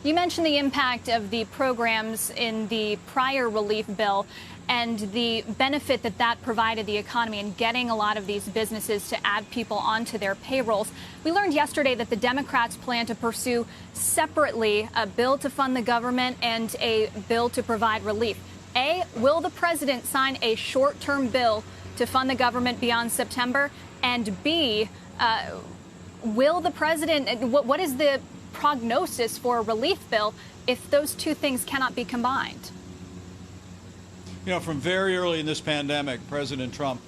You mentioned the impact of the programs in the prior relief bill and the benefit that that provided the economy in getting a lot of these businesses to add people onto their payrolls. We learned yesterday that the Democrats plan to pursue separately a bill to fund the government and a bill to provide relief. A, will the president sign a short-term bill to fund the government beyond September? And B, will the president, what is the prognosis for a relief bill if those two things cannot be combined? You know, from very early in this pandemic, President Trump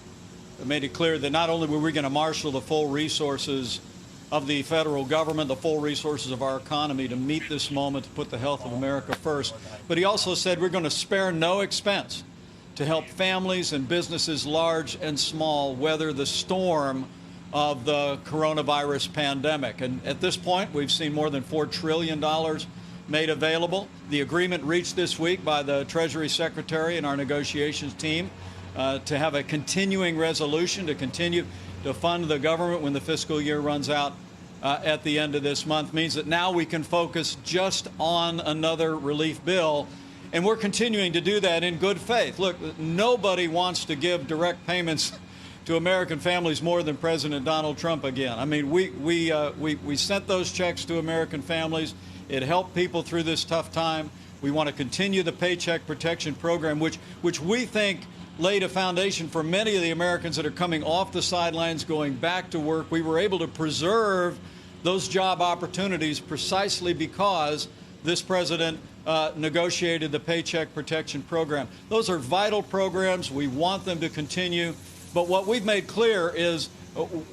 made it clear that not only were we going to marshal the full resources of the federal government, the full resources of our economy to meet this moment, to put the health of America first, but he also said we're going to spare no expense to help families and businesses large and small weather the storm of the coronavirus pandemic. And at this point, we've seen more than $4 trillion made available. The agreement reached this week by the Treasury Secretary and our negotiations team to have a continuing resolution to continue to fund the government when the fiscal year runs out at the end of this month means that now we can focus just on another relief bill. And we're continuing to do that in good faith. Look, nobody wants to give direct payments to American families more than President Donald Trump again. I mean, we sent those checks to American families. It helped people through this tough time. We want to continue the Paycheck Protection Program, which we think laid a foundation for many of the Americans that are coming off the sidelines, going back to work. We were able to preserve those job opportunities precisely because this president negotiated the Paycheck Protection Program. Those are vital programs. We want them to continue. But what we've made clear is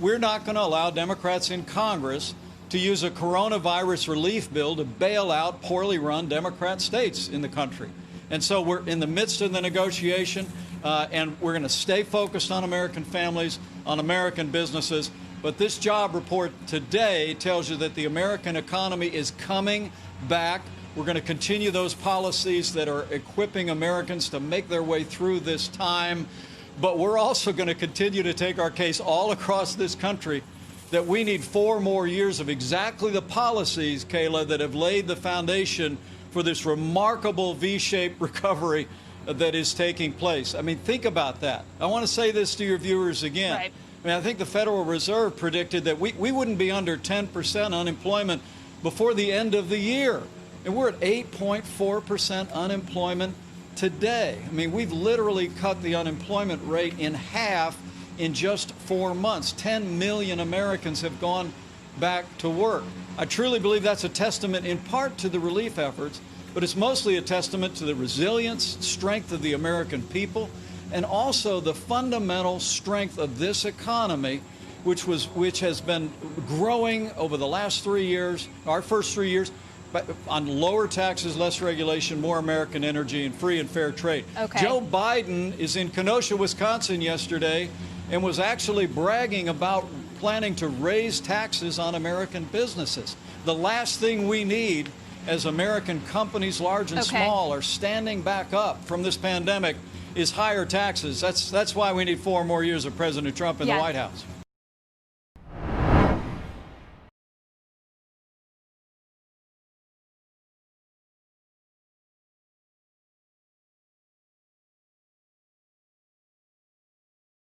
we're not going to allow Democrats in Congress to use a coronavirus relief bill to bail out poorly run Democrat states in the country. And so we're in the midst of the negotiation, and we're going to stay focused on American families, on American businesses. But this job report today tells you that the American economy is coming back. We're going to continue those policies that are equipping Americans to make their way through this time. But we're also going to continue to take our case all across this country that we need 4 more years of exactly the policies, Kayla, that have laid the foundation for this remarkable V-shaped recovery that is taking place. I mean, think about that. I want to say this to your viewers again. Right. I mean, I think the Federal Reserve predicted that we wouldn't be under 10% unemployment before the end of the year. And we're at 8.4% unemployment today. I mean, we've literally cut the unemployment rate in half in just 4 months. 10 million Americans have gone back to work. I truly believe that's a testament in part to the relief efforts, but it's mostly a testament to the resilience, strength of the American people, and also the fundamental strength of this economy, which has been growing over the last 3 years, our first 3 years, but on lower taxes, less regulation, more American energy, and free and fair trade. Okay. Joe Biden is in Kenosha, Wisconsin yesterday and was actually bragging about planning to raise taxes on American businesses. The last thing we need as American companies, large and small, are standing back up from this pandemic is higher taxes. That's why we need 4 more years of President Trump in the White House.